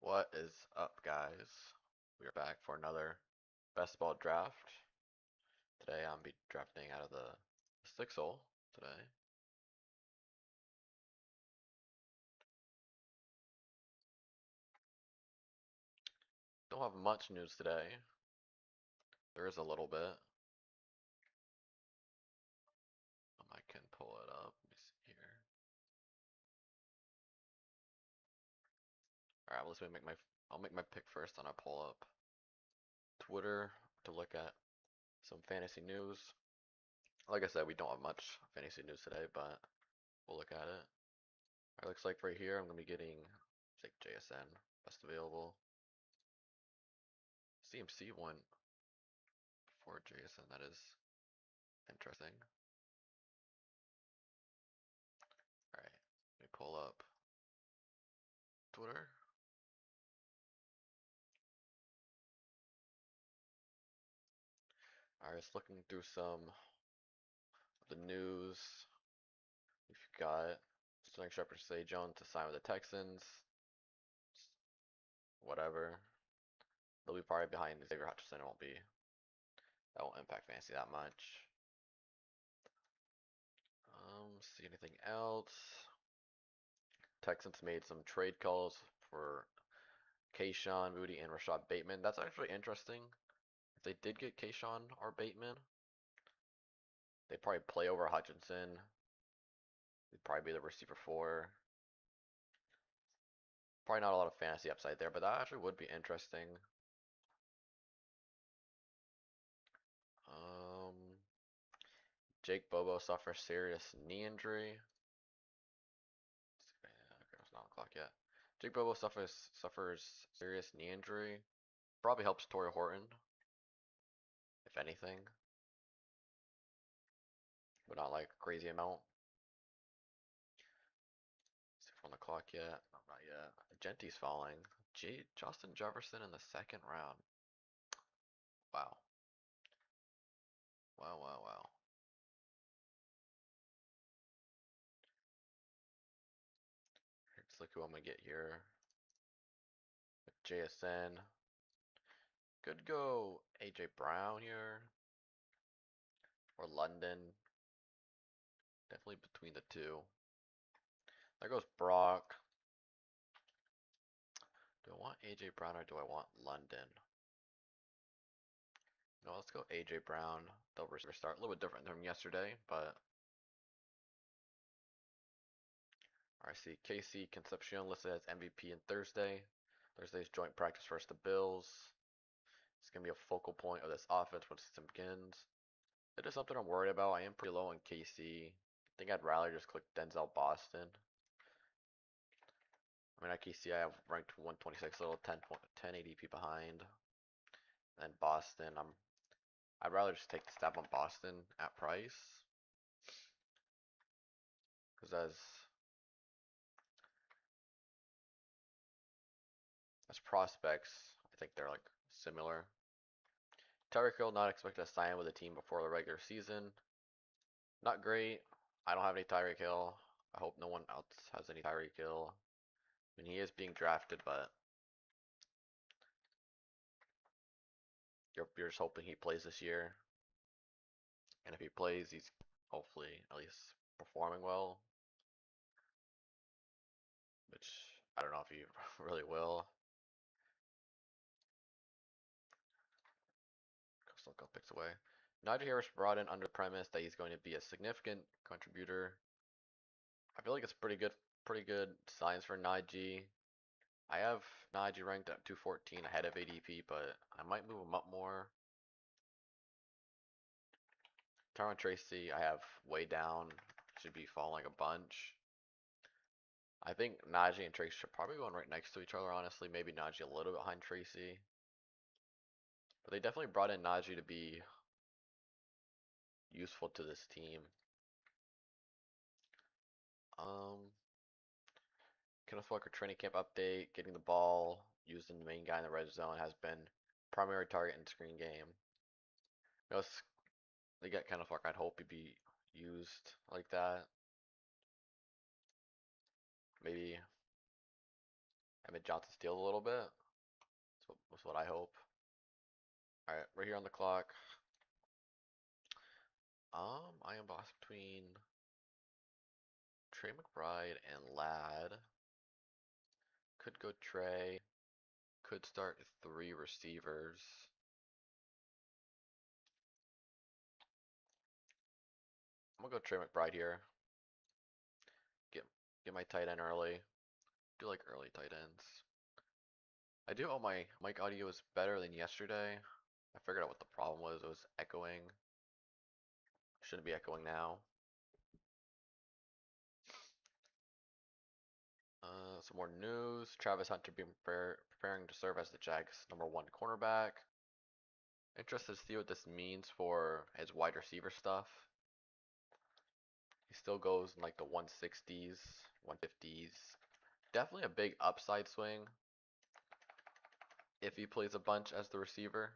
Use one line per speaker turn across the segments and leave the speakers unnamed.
What is up, guys? We are back for another best ball draft. Today I'm be drafting out of the 6 hole today. Don't have much news today. There is a little bit. I can pull it up. Let me see here. All right, let's make my. I'll make my pick first, then I pull up Twitter to look at some fantasy news. Like I said, we don't have much fantasy news today, but we'll look at it. It looks like right here I'm gonna be getting like JSN best available. CMC went for JSN. That is interesting. Alright, let me pull up Twitter. Alright, just looking through some of the news. We've got Sterling Shepard say Jones to sign with the Texans. Whatever. They'll be probably behind Xavier Hutchinson. That won't impact fantasy that much. See anything else? Texans made some trade calls for Kayshawn, Moody, and Rashad Bateman. That's actually interesting. If they did get Kayshawn or Bateman, they'd probably play over Hutchinson. They'd probably be the receiver 4. Probably not a lot of fantasy upside there, but that actually would be interesting. Jake Bobo suffers serious knee injury. Okay, it's not on the clock yet. Jake Bobo suffers serious knee injury. Probably helps Torrey Horton, if anything, but not like a crazy amount. See if we're on the clock yet. No, not yet. Genti's falling. Justin Jefferson in the 2nd round. Wow. Wow, wow, wow. Let's look who I'm gonna get here. JSN. Could go AJ Brown here. Or London. Definitely between the two. There goes Brock. Do I want AJ Brown or do I want London? No, let's go AJ Brown. They'll restart. A little bit different from yesterday, but I see Casey Concepcion listed as MVP in Thursday. Thursday's joint practice versus the Bills. It's going to be a focal point of this offense once the season begins. It is something I'm worried about. I am pretty low on KC. I think I'd rather just click Denzel Boston. I mean, at KC I have ranked 126, a little 10 ADP behind. And Boston, I'd rather just take the stab on Boston at price. Because as prospects, I think they're like similar. Tyreek Hill not expected to sign with the team before the regular season. Not great. I don't have any Tyreek Hill. I hope no one else has any Tyreek Hill. I mean, he is being drafted, but you're just hoping he plays this year. And if he plays, he's hopefully at least performing well. Which I don't know if he really will. Still a couple picks away. Najee Harris brought in under the premise that he's going to be a significant contributor. I feel like it's pretty good signs for Najee. I have Najee ranked at 214 ahead of ADP, but I might move him up more. Tyron Tracy, I have way down. Should be falling a bunch. I think Najee and Tracy should probably go right next to each other, honestly. Maybe Najee a little bit behind Tracy. But they definitely brought in Najee to be useful to this team. Kenneth Walker training camp update. Getting the ball used in the main guy in the red zone has been primary target in the screen game. You know, they get Kenneth Walker. I'd hope he'd be used like that. Maybe Emmett Johnson steals a little bit. That's what I hope. All right, right here on the clock. I am lost between Trey McBride and Ladd. Could go Trey. Could start 3 receivers. I'm gonna go Trey McBride here. Get get my tight end early. Do like early tight ends. I do hope my mic audio is better than yesterday. I figured out what the problem was. It was echoing. Shouldn't be echoing now. Some more news. Travis Hunter being preparing to serve as the Jags' #1 cornerback. Interested to see what this means for his wide receiver stuff. He still goes in like the 160s, 150s. Definitely a big upside swing if he plays a bunch as the receiver.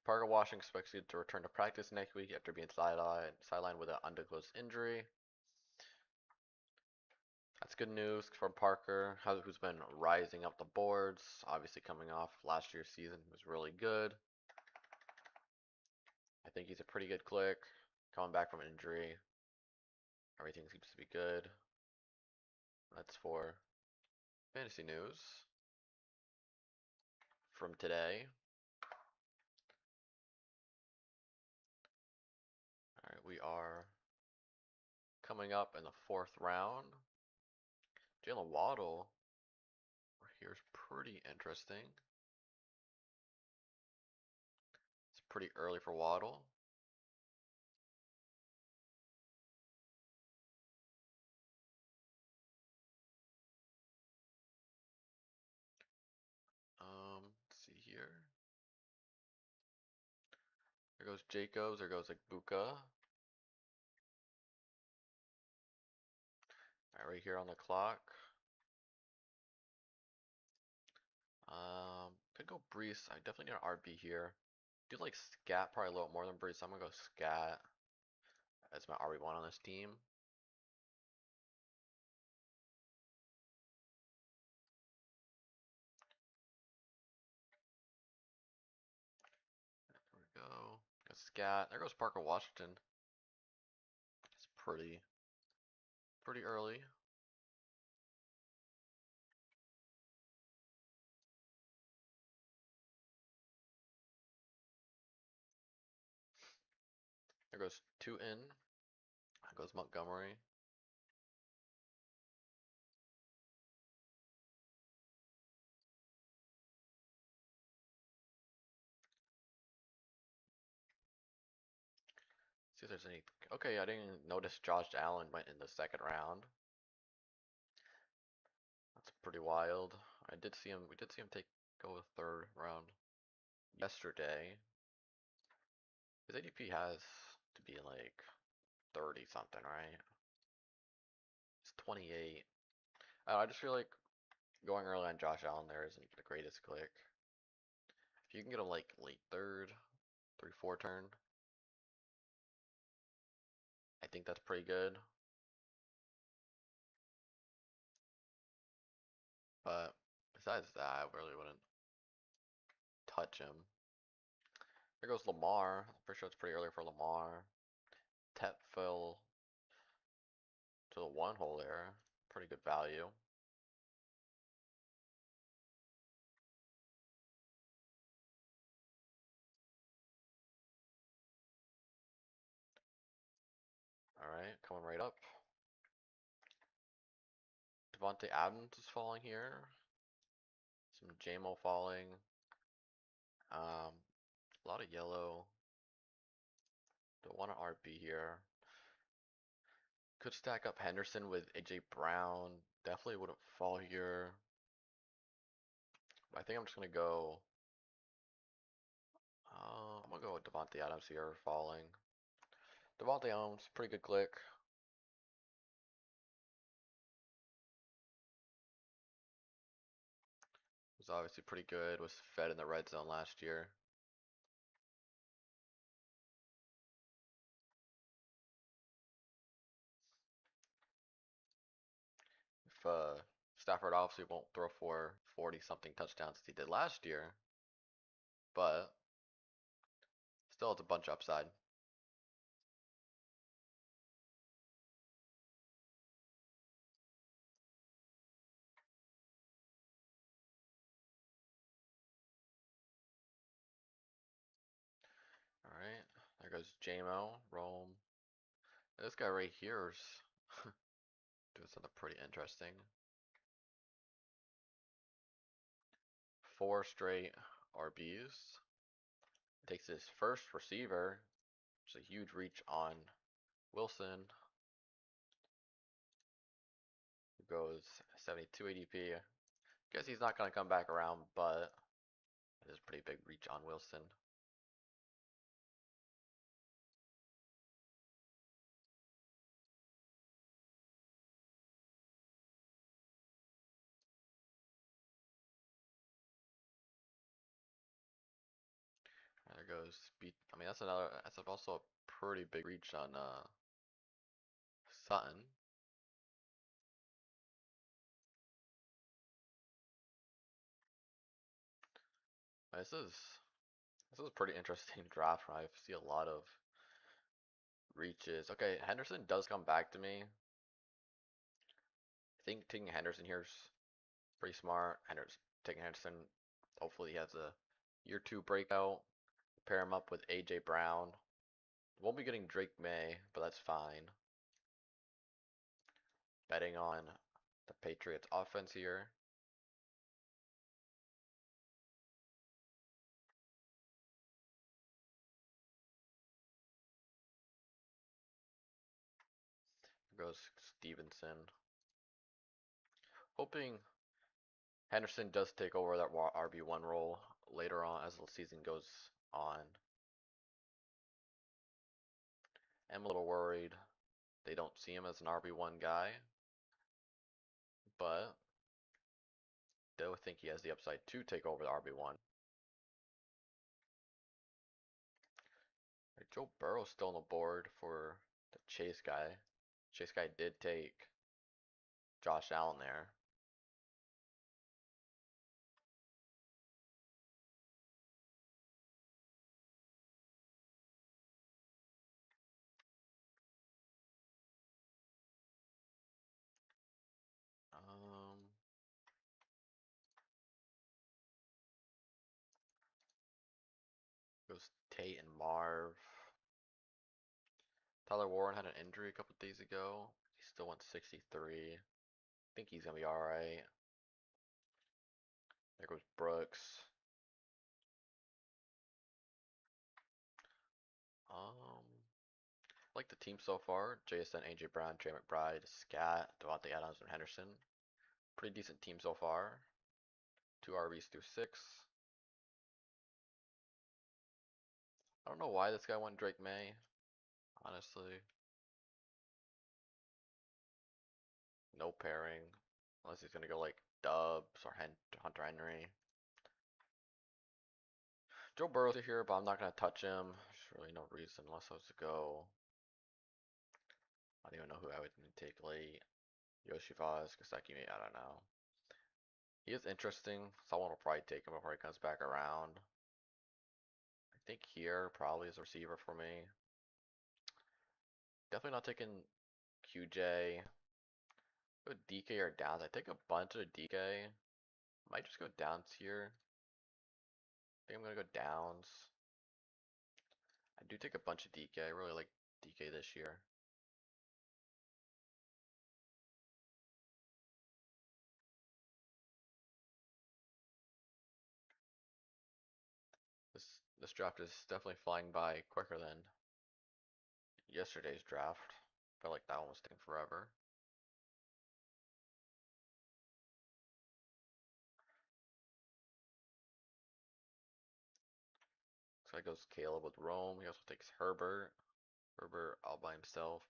Parker Washington expected to return to practice next week after being sidelined with an undisclosed injury. That's good news for Parker, who's been rising up the boards. Obviously, coming off last year's season, was really good. I think he's a pretty good click. Coming back from an injury, everything seems to be good. That's for fantasy news from today. All right, we are coming up in the 4th round. Jalen Waddle here is pretty interesting. It's pretty early for Waddle. Let's see here. There goes Jacobs. There goes like Buka. Alright, right here on the clock. Could go Brees. I definitely need an RB here. Do like Scat probably a little more than Brees. So I'm gonna go Scat as my RB1 on this team. There we go. Got Scat. There goes Parker Washington. It's pretty early. There goes 2 in. There goes Montgomery. See if there's any. Okay, I didn't notice Josh Allen went in the 2nd round. That's pretty wild. I did see him. We did see him go the 3rd round yesterday. His ADP has to be like 30 something, right? It's 28. I just feel like going early on Josh Allen there isn't the greatest click. If you can get him like late 3rd, 3-4 turn, I think that's pretty good. But besides that, I really wouldn't touch him. There goes Lamar. I'm pretty sure it's pretty early for Lamar. Tep fell to the 1 hole there. Pretty good value. Alright, coming right up. Devontae Adams is falling here. Some JMO falling. A lot of yellow. Don't want an RB here. Could stack up Henderson with AJ Brown. Definitely wouldn't fall here. I think I'm just gonna go. I'm gonna go with Devontae Adams here, falling. Devontae Adams, pretty good click. Was obviously pretty good. Was fed in the red zone last year. Stafford obviously won't throw for 40 something touchdowns as he did last year, but still it's a bunch upside. All right, there goes JMO, Rome. This guy right here is doing something pretty interesting. 4 straight RBs. Takes his first receiver, which is a huge reach on Wilson, who goes 72 ADP. Guess he's not going to come back around, but it is a pretty big reach on Wilson. There goes speed. I mean, that's also a pretty big reach on Sutton. This is a pretty interesting draft. I see a lot of reaches. Okay, Henderson does come back to me. I think taking Henderson here is pretty smart. Taking Henderson, hopefully he has a year 2 breakout. Pair him up with AJ Brown. Won't be getting Drake May, but that's fine. Betting on the Patriots offense here. Goes Stevenson. Hoping Henderson does take over that RB1 role later on as the season goes on. I'm a little worried they don't see him as an RB1 guy, but they would think he has the upside to take over the RB1. Joe Burrow's still on the board for the Chase guy. Chase guy did take Josh Allen there. Goes Tate and Marv. Tyler Warren had an injury a couple days ago. He still went 63. I think he's gonna be alright. There goes Brooks. Like the team so far. JSN, AJ Brown, Trey McBride, Scat, Devontae Adams, and Henderson. Pretty decent team so far. 2 RBs through 6. I don't know why this guy went Drake May, honestly. No pairing. Unless he's gonna go like Dubs or Hunter Henry. Joe Burrow's here, but I'm not gonna touch him. There's really no reason unless I was to go. I don't even know who I would take late. Yoshivaz, Kaseki, I don't know. He is interesting. Someone will probably take him before he comes back around. I think here probably is a receiver for me. Definitely not taking QJ. Go DK or Downs. I take a bunch of DK. Might just go Downs here. I think I'm gonna go Downs. I do take a bunch of DK. I really like DK this year. This draft is definitely flying by quicker than yesterday's draft. I felt like that one was taking forever. So I goes Caleb with Rome. He also takes Herbert. Herbert all by himself.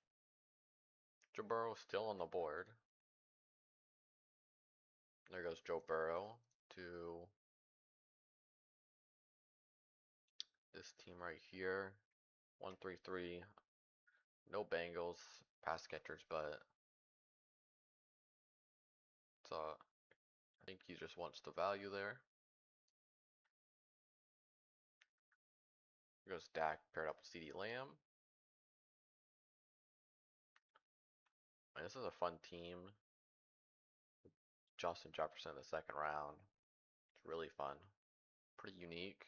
Joe Burrow still on the board. There goes Joe Burrow to this team right here. 1-3-3. No Bengals pass catchers, but So I think he just wants the value there. Here goes Dak paired up with CD Lamb. This is a fun team. Justin Jefferson in the second round. It's really fun. Pretty unique.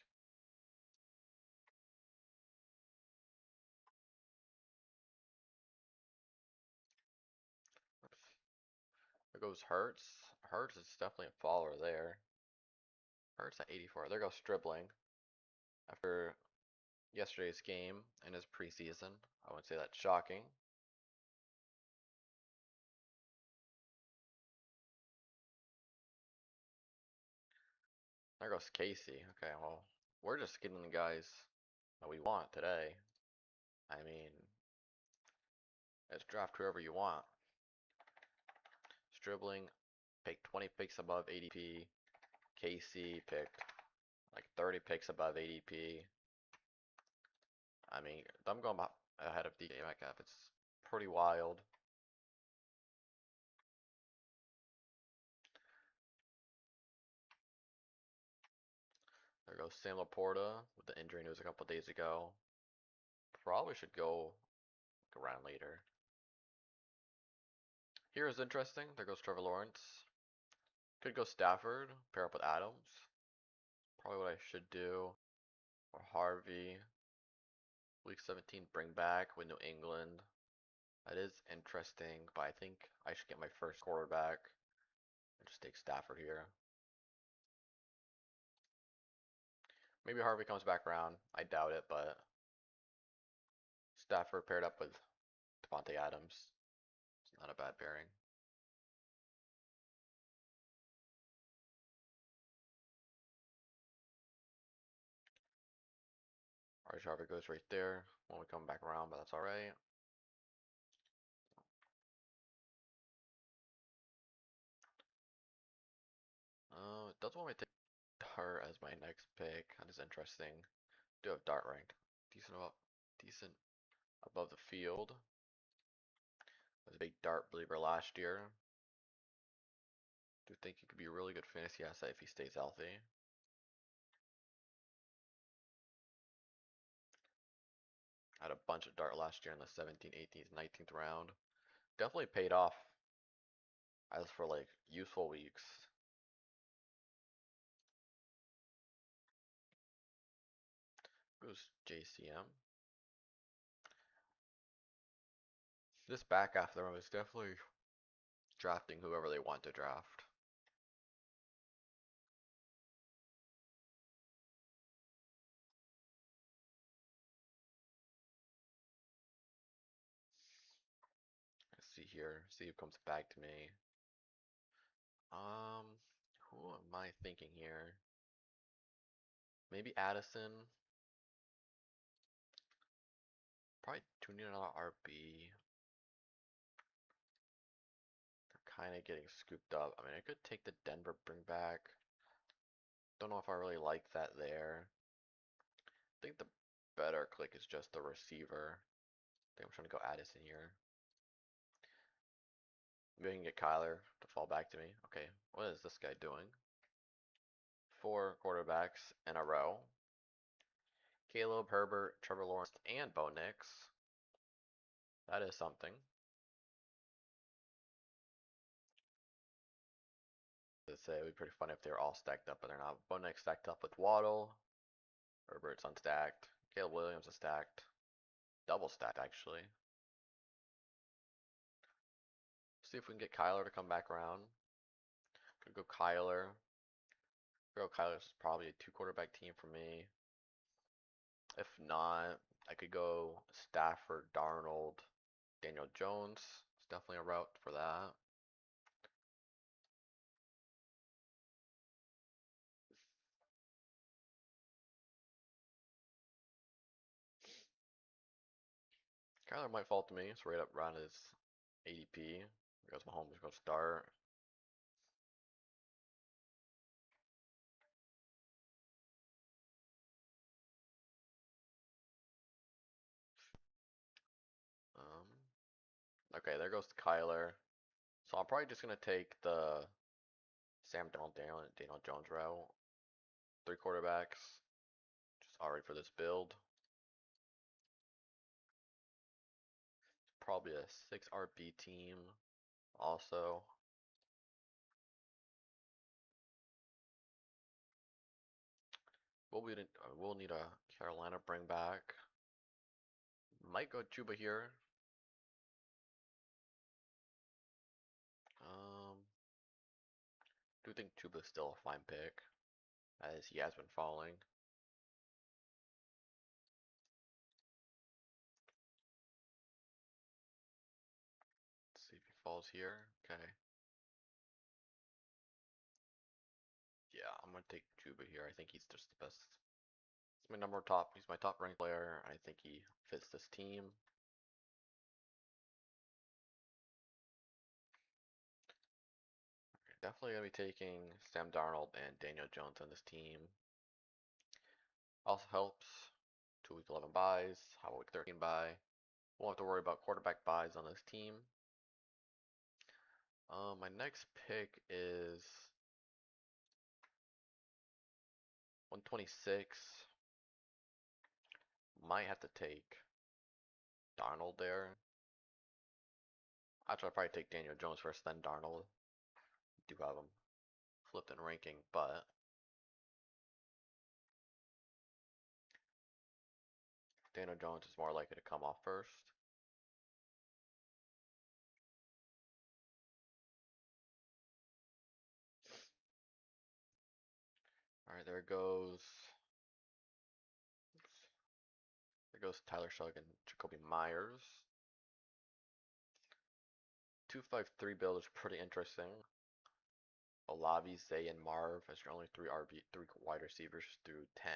There goes Hurts. Hurts is definitely a follower there. Hurts at 84. There goes Stribling. After yesterday's game in his preseason, I wouldn't say that's shocking. There goes Casey. Okay, well, we're just getting the guys that we want today. I mean, let's draft whoever you want. Stribling picked 20 picks above ADP. Casey picked like 30 picks above ADP. I mean, I'm going ahead of DK Metcalf. It's pretty wild. There goes Sam Laporta with the injury news a couple days ago. Probably should go around later. Here is interesting. There goes Trevor Lawrence. Could go Stafford, pair up with Adams. Probably what I should do. Or Harvey. Week 17, bring back with New England. That is interesting, but I think I should get my first quarterback and just take Stafford here. Maybe Harvey comes back around. I doubt it, but Stafford paired up with Devontae Adams. It's not a bad pairing. Alright, Harvey goes right there when we come back around, but that's alright. It does want me to take Dart as my next pick. That is interesting. Do have Dart ranked decent above the field. I was a big Dart believer last year. Do think he could be a really good fantasy asset if he stays healthy. I had a bunch of Dart last year in the 17th, 18th, 19th round. Definitely paid off as for like useful weeks. Goes JCM. This back half of the row is definitely drafting whoever they want to draft. Let's see here. See who comes back to me. Um, who am I thinking here? Maybe Addison. Probably tuning in on RB. They're kind of getting scooped up. I mean, I could take the Denver bring back. Don't know if I really like that there. I think the better click is just the receiver. I think I'm trying to go Addison here. Maybe I can get Kyler to fall back to me. Okay, what is this guy doing? 4 quarterbacks in a row. Caleb, Herbert, Trevor Lawrence, and Bo Nix. That is something. Let's say it would be pretty funny if they were all stacked up, but they're not. Bo Nix stacked up with Waddle. Herbert's unstacked. Caleb Williams is stacked. Double stacked, actually. See if we can get Kyler to come back around. Could go Kyler. Kyler's probably a 2 quarterback team for me. If not, I could go Stafford, Darnold, Daniel Jones. It's definitely a route for that. Kyler might fall to me. It's right up around his ADP. Goes Mahomes, goes start. Okay, there goes Kyler. So I'm probably just gonna take the Sam Darnold, Daniel Jones route. Three quarterbacks. Just alright for this build. Probably a 6 RB team also. We'll need a Carolina bring back. Might go Chuba here. Do think Chuba's still a fine pick, as he has been falling. Let's see if he falls here. Okay. Yeah, I'm gonna take Chuba here. I think he's just the best. He's my top ranked player. I think he fits this team. Definitely gonna be taking Sam Darnold and Daniel Jones on this team. Also helps. 2 week 11 buys. How about week 13 buy? Won't have to worry about quarterback buys on this team. My next pick is 126. Might have to take Darnold there. Actually, I'll probably take Daniel Jones first, then Darnold. Do have him flipped in ranking, but Daniel Jones is more likely to come off first. Alright, there goes. Oops. There goes Tyler Shug and Jacoby Myers. 2-5-3 build is pretty interesting. Olavi, Zay, and Marv as your only three wide receivers through 10.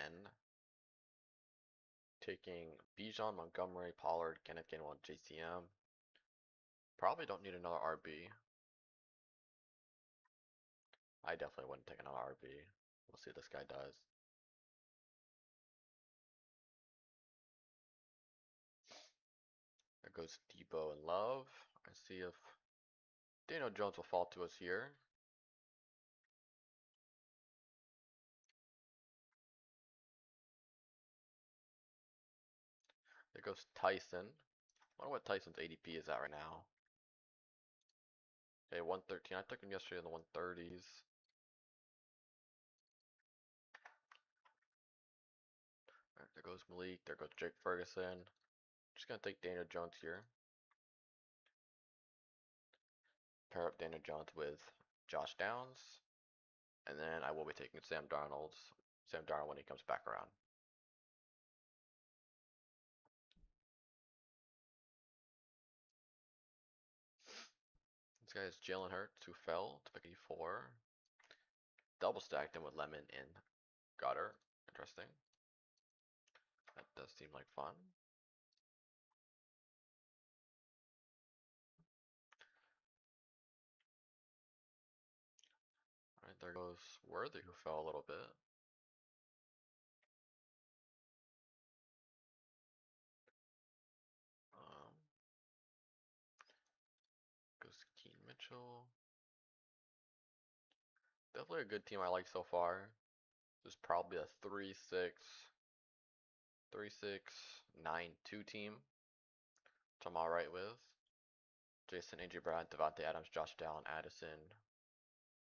Taking Bijan, Montgomery, Pollard, Kenneth Gainwell, and JCM. Probably don't need another RB. I definitely wouldn't take another RB. We'll see what this guy does. There goes Debo and Love. I see if Daniel Jones will fall to us here. There goes Tyson. I wonder what Tyson's ADP is at right now. Okay, 113. I took him yesterday in the 130s. Alright, there goes Malik. There goes Jake Ferguson. Just gonna take Daniel Jones here. Pair up Daniel Jones with Josh Downs. And then I will be taking Sam Darnold when he comes back around. This guy is Jalen Hurts, who fell to pick 84. Double stacked him with Lemon and Goddard. Interesting. That does seem like fun. Alright, there goes Worthy, who fell a little bit. Goes Keen Mitchell. Definitely a good team I like so far. This is probably a 3-6, 3-6-9-2 team, which I'm alright with. Jason, A.J. Brown, Devontae Adams, Josh Downs, Addison.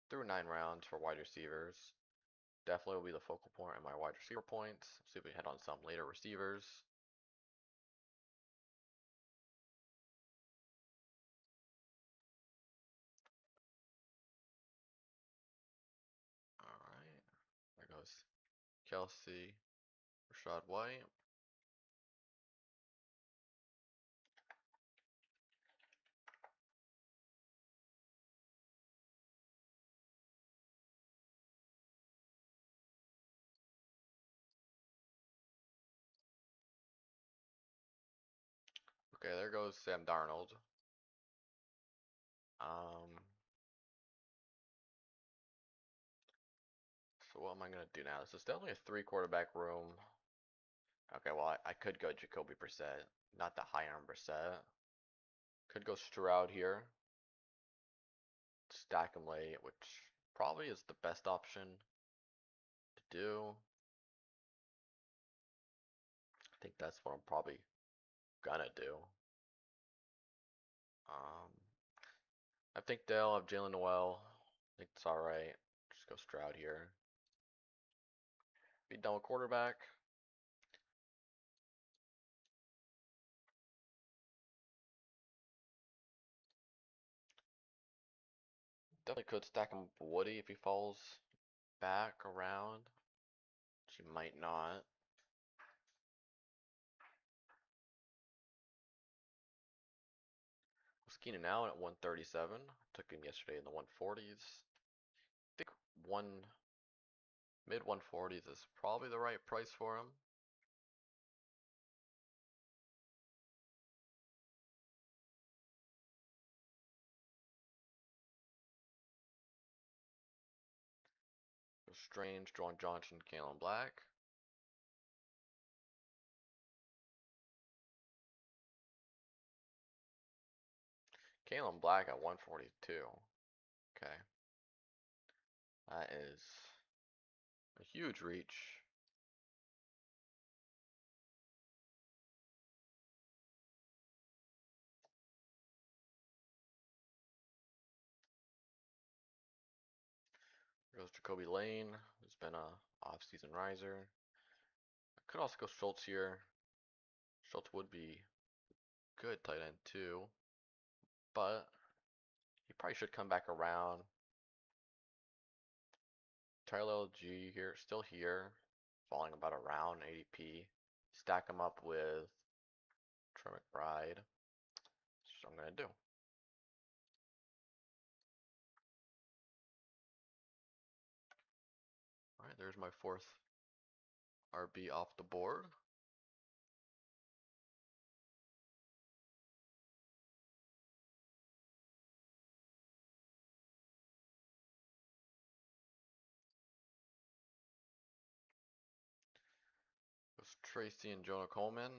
Through 9 rounds for wide receivers. Definitely will be the focal point of my wide receiver points. See if we hit on some later receivers. Alright. There goes Kelsey, Rashad White. Okay, there goes Sam Darnold. So what am I gonna do now? This is definitely a 3 quarterback room. Okay, well I could go Jacoby Brissett, not the high arm Brissett. Could go Stroud here. Stack him late, which probably is the best option to do. I think that's what I'm probably gonna do. Um, I think they'll have Jalen Noel. I think it's alright. Just go Stroud here. Be done with quarterback. Definitely could stack him with Woody if he falls back around. She might not. Was Keenan Allen at 137. Took him yesterday in the 140s. I think mid 140s is probably the right price for him. Strange, John Johnson, Kalen Black. Kalen Black at 142. Okay. That is a huge reach. There goes Jacoby Lane, who's been a off-season riser. I could also go Schultz here. Schultz would be good tight end too, but he probably should come back around. Tyler LG here, still here, falling about around ADP. Stack him up with Trey McBride. That's what I'm gonna do. All right, there's my fourth RB off the board. Goes Tracy and Jonah Coleman.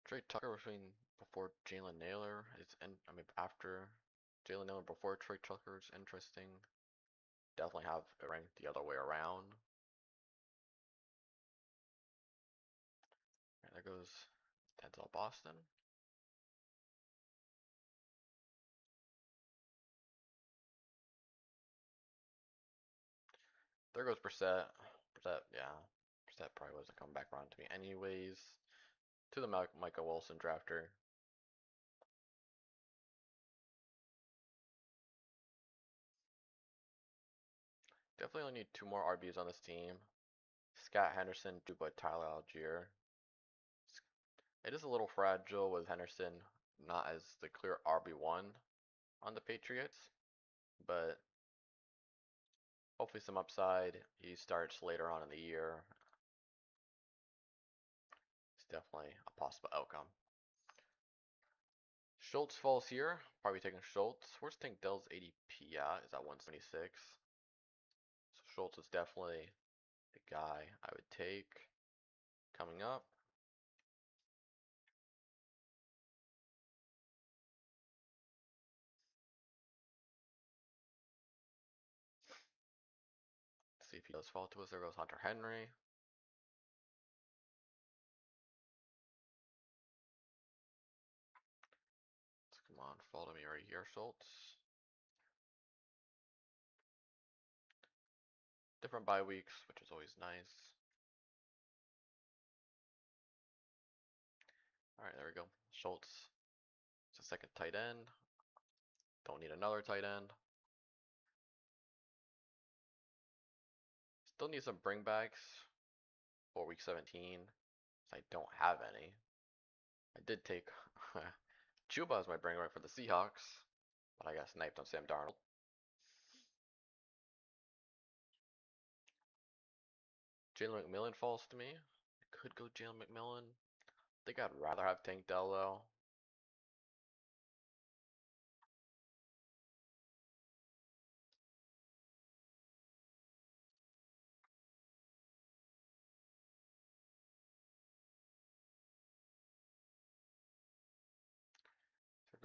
Trey Tucker before Jalen Naylor after Jalen Naylor before Trey Tucker is interesting. Definitely have it ranked the other way around. And there goes Denzel Boston. There goes Brissett. Brissett, yeah. Brissett probably wasn't coming back around to me anyways. To the Micah Wilson drafter. Definitely only need two more RBs on this team. Scott Henderson, by Tyler Algier. It is a little fragile with Henderson not as the clear RB1 on the Patriots, but hopefully some upside. He starts later on in the year. It's definitely a possible outcome. Schultz falls here. Probably taking Schultz. Where's Tank Dell's ADP at? Is at 176. So Schultz is definitely the guy I would take coming up. See if he does fall to us. There goes Hunter Henry. Come on, fall to me right here, Schultz. Different bye weeks, which is always nice. Alright, there we go. Schultz. It's a second tight end. Don't need another tight end. Still need some bringbacks for week 17. I don't have any. I did take Chuba as my bringback for the Seahawks, but I got sniped on Sam Darnold. Jalen McMillan falls to me. I could go Jalen McMillan. I think I'd rather have Tank Dell though.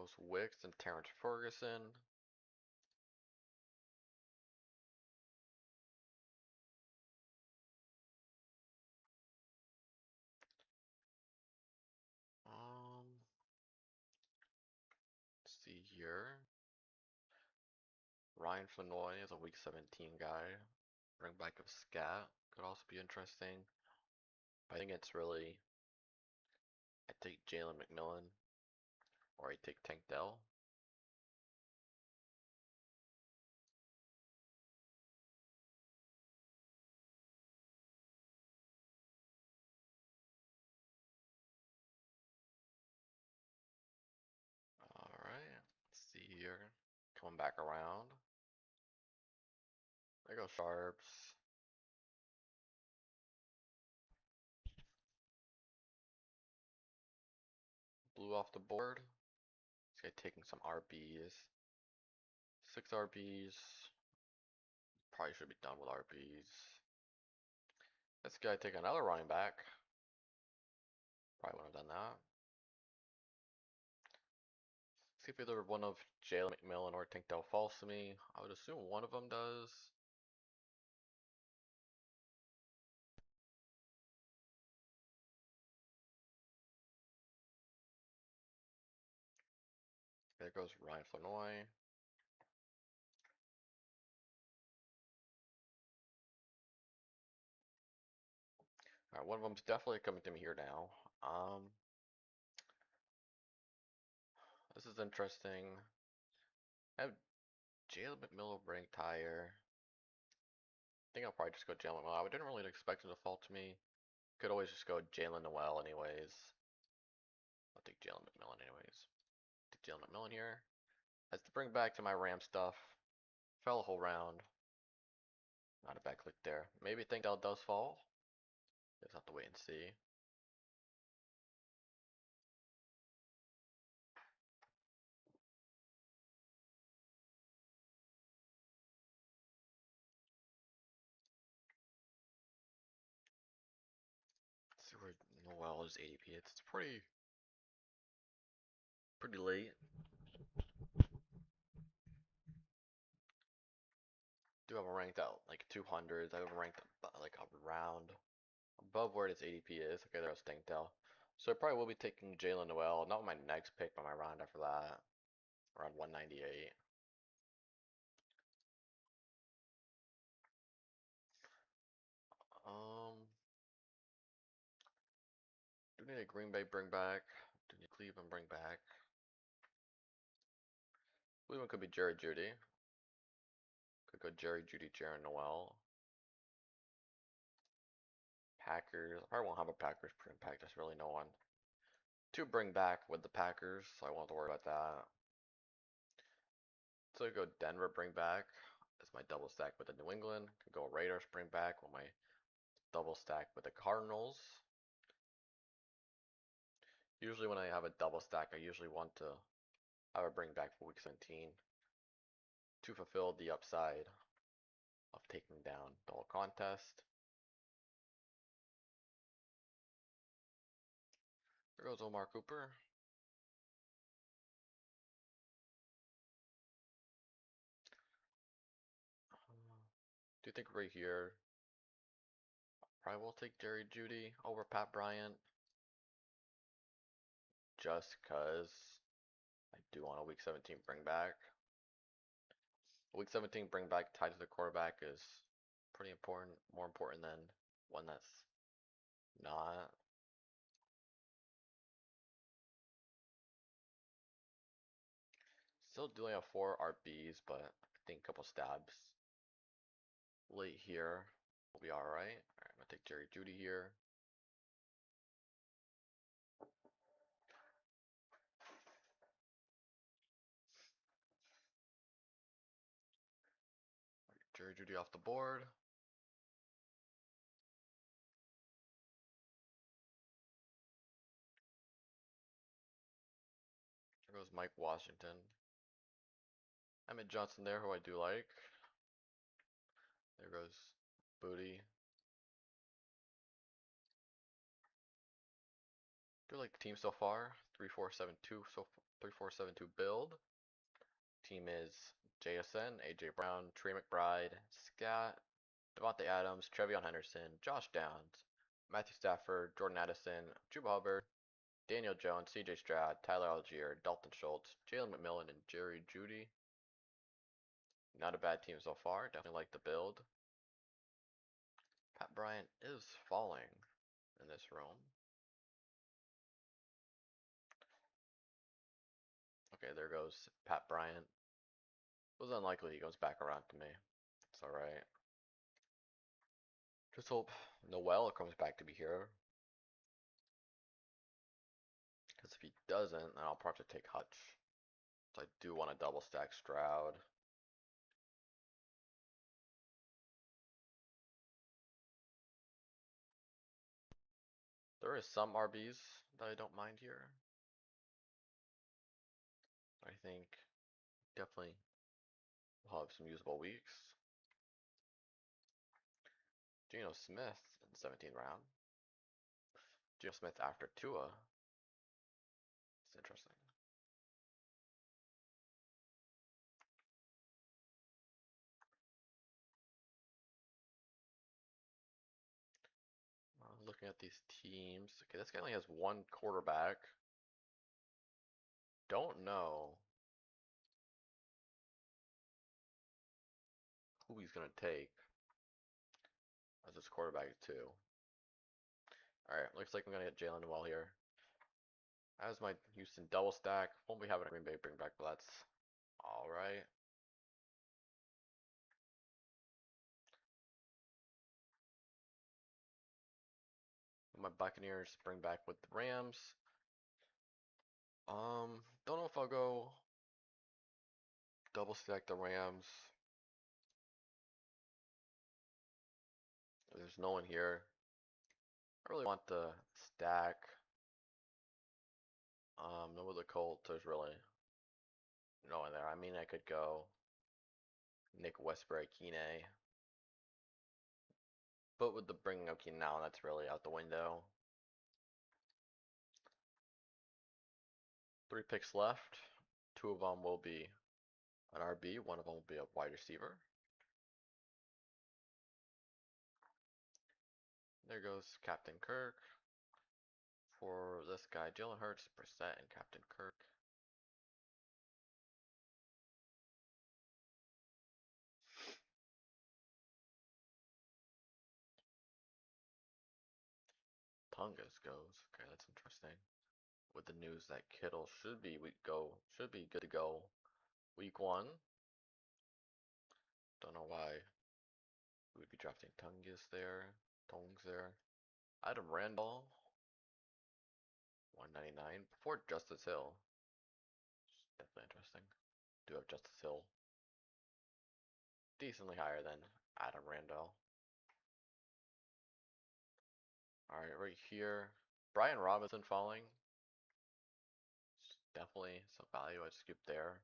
Goes Wicks and Terrence Ferguson. Let's see here. Ryan Flanoy is a week 17 guy. Bring back of Scat could also be interesting. But I think it's really, I take Jalen McMillan or I take Tank Dell. Alright, let's see here. Coming back around. There goes Sharps. Blue off the board. This guy taking some RBs. 6 RBs. Probably should be done with RBs. This guy taking another running back. Probably wouldn't have done that. See if either one of Jalen McMillan or Tank Dell falls to me. I would assume one of them does. There goes Ryan Flanoy. Alright, one of them's definitely coming to me here now. This is interesting. I have Jalen McMillan ranked higher. I think I'll probably just go Jalen McMillan. I didn't really expect him to fall to me. Could always just go Jalen Noel anyways. I'll take Jalen McMillan anyways. Take Jalen McMillan here. As to bring back to my Ram stuff. Fell a whole round. Not a bad click there. Maybe Tank Dell does fall. Just have to wait and see. Let's see where Noel is ADP. It's pretty late. Do have him ranked out like 200s. I have him ranked like around above where its ADP is. Okay, there's Tank Dell. So I probably will be taking Jalen Noel. Not my next pick, but my round after that. Around 198. Do need a Green Bay bring back. Do need Cleveland bring back. Cleveland could be Jerry Judy. Could go Jerry Judy, Jaron Noel. Packers. I probably won't have a Packers bring back. There's really no one to bring back with the Packers, so I won't have to worry about that. So I go Denver bring back as my double stack with the New England. Could go Raiders bring back with my double stack with the Cardinals. Usually when I have a double stack, I usually want to have a bring back for week 17 to fulfill the upside of taking down the whole contest. There goes Omar Cooper. Do you think right here, probably will take Jerry Judy over Pat Bryant, just cause I do want a week 17 bring back. A week 17 bring back tied to the quarterback is pretty important, more important than one that's not. Still do only have 4 RBs, but I think a couple stabs late here will be alright. Alright, I'm gonna take Jerry Judy here. Jerry Judy off the board. There goes Mike Washington. Emmett Johnson there, who I do like. There goes Booty. Do like the team so far. 3-4-7-2 so 3472 build. Team is JSN, AJ Brown, Trey McBride, Scat, Devontae Adams, Trevion Henderson, Josh Downs, Matthew Stafford, Jordan Addison, Juba Hubbard, Daniel Jones, CJ Stroud, Tyler Algier, Dalton Schultz, Jalen McMillan, and Jerry Jeudy. Not a bad team so far. Definitely like the build. Pat Bryant is falling in this room. Okay, there goes Pat Bryant. It was unlikely he goes back around to me. It's alright. Just hope Noel comes back to be here. Because if he doesn't, then I'll probably take Hutch. So I do want to double stack Stroud. There is some RBs that I don't mind here. I think definitely we'll have some usable weeks. Geno Smith in the 17th round. Geno Smith after Tua. It's interesting. Looking at these teams. Okay, this guy only has one quarterback. Don't know who he's going to take as his quarterback too. Alright, looks like I'm going to get Jalen Noel here. As my Houston double stack. Won't be having a Green Bay bring back, but that's alright. My Buccaneers bring back with the Rams. Don't know if I'll go double stack the Rams. There's no one here. I really want the stack. No with the Colts, there's really no one there. I mean, I could go Nick Westbury, Keeney. But with the bringing up Keeney now, that's really out the window. 3 picks left. 2 of them will be an RB. 1 of them will be a wide receiver. There goes Captain Kirk. For this guy, Jalen Hurts, Brissett, and Captain Kirk. Tungus goes. Okay, that's interesting. With the news that Kittle should be good to go week 1. Don't know why we would be drafting Tungus there. Tongs there. Adam Randall. 199 before Justice Hill. Definitely interesting. Do have Justice Hill decently higher than Adam Randall. Alright, right here. Brian Robinson falling. Definitely some value. I'd scoop there.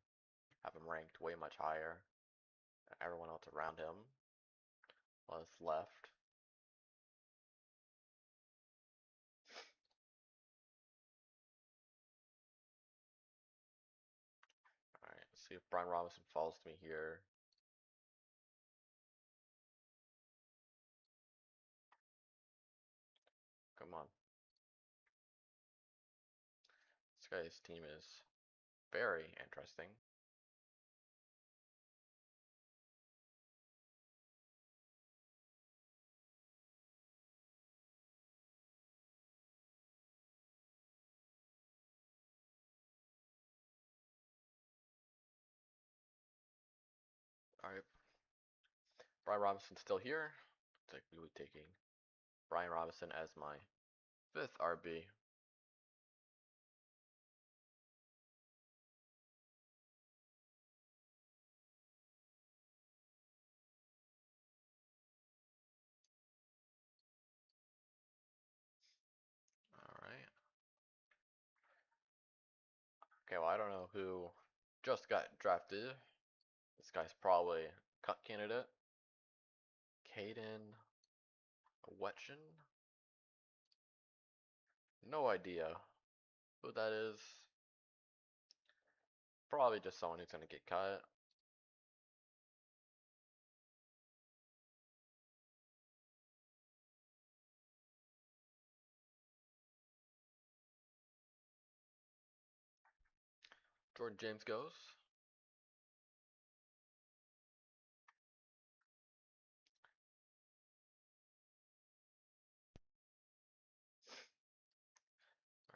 Have him ranked way much higher than everyone else around him. What's left. Alright, let's see if Brian Robinson falls to me here. Come on. This guy's team is very interesting. Alright. Brian Robinson's still here. It's like we would be taking Brian Robinson as my 5th RB. Alright. Okay, well I don't know who just got drafted. This guy's probably a cut candidate. Caden Wetchen? No idea who that is. Probably just someone who's gonna get cut. Jordan James goes.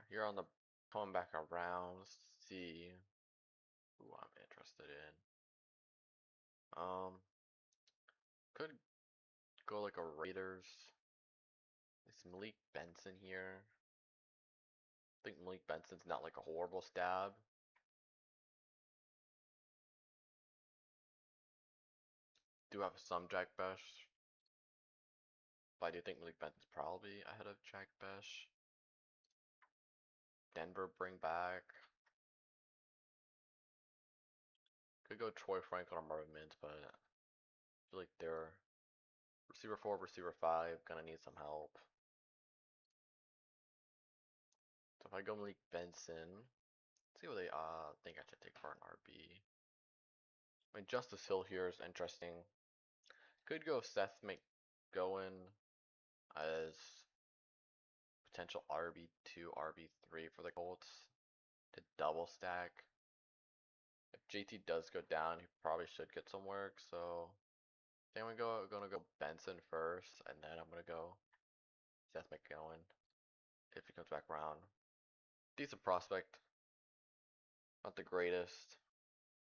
Here on the coming back around, let's see who I'm interested in. Could go like a Raiders. It's Malik Benson here. I think Malik Benson's not like a horrible stab. Do have some Jack Besh, but I do think Malik Benson's probably ahead of Jack Besh. Denver bring back. Could go Troy Franklin or Marvin Mims, but I feel like they're receiver 4, receiver 5, gonna need some help. So if I go Malik Benson, let's see what they think I should take for an RB. I mean, Justice Hill here is interesting. Could go Seth McGowan as potential RB2, RB3 for the Colts to double stack. If JT does go down, he probably should get some work. So I think I'm gonna go Benson first, and then I'm gonna go Seth McGowan if he comes back around. Decent prospect, not the greatest,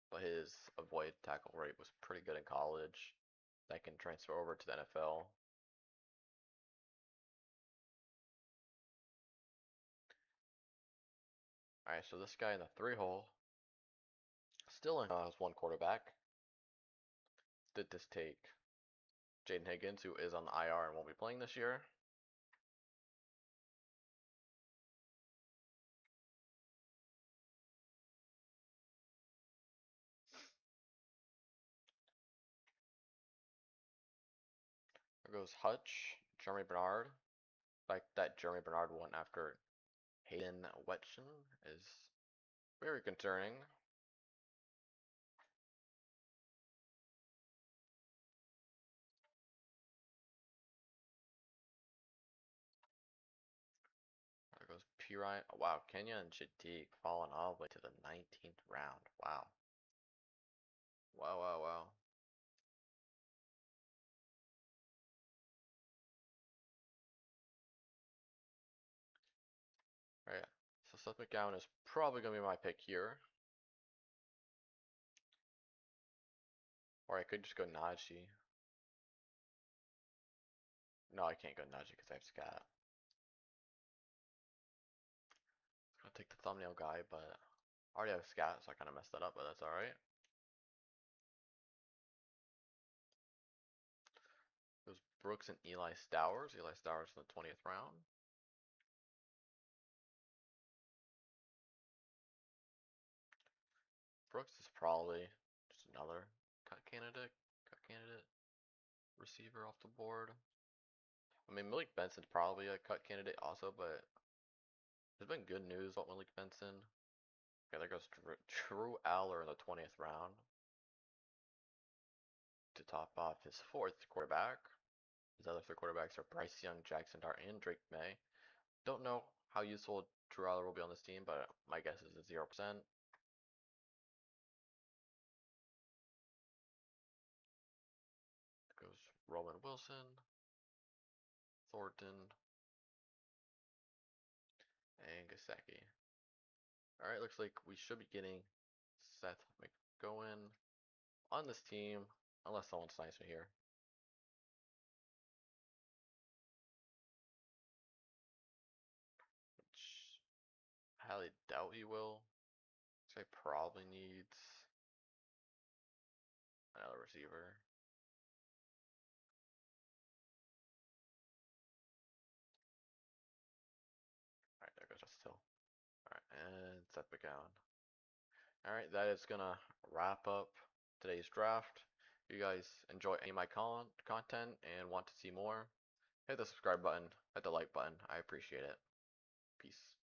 but his avoid tackle rate was pretty good in college. That can transfer over to the NFL. Alright, so this guy in the 3 hole still has one quarterback. Did this take Jaden Higgins, who is on the IR and won't be playing this year? There goes Hutch, Jeremy Bernard. Like that Jeremy Bernard one after Hayden Wetchen is very concerning. There goes P. Ryan. Oh, wow, Kenya and Shadik falling all the way to the 19th round. Wow. Wow, wow, wow. Alright, so Seth McGowan is probably going to be my pick here. Or I could just go Najee. No, I can't go Najee because I have Scat. I'll take the thumbnail guy, but I already have Scat, so I kind of messed that up, but that's alright. There's Brooks and Eli Stowers. Eli Stowers in the 20th round. Brooks is probably just another cut candidate. Receiver off the board. I mean, Malik Benson's probably a cut candidate also, but there's been good news about Malik Benson. Okay, there goes Drew Aller in the 20th round to top off his 4th quarterback. His other 3 quarterbacks are Bryce Young, Jackson Dart, and Drake May. Don't know how useful Drew Aller will be on this team, but my guess is 0%. Goes Roman Wilson, Thornton, and Gasecki. Alright, looks like we should be getting Seth McGowan on this team, unless someone signs me here. Which I highly doubt he will. So he probably needs another receiver. Alright, there goes Justice Hill. Alright, and Seth McGowan. Alright, that is gonna wrap up today's draft. If you guys enjoy any of my content and want to see more, hit the subscribe button, hit the like button. I appreciate it. Peace.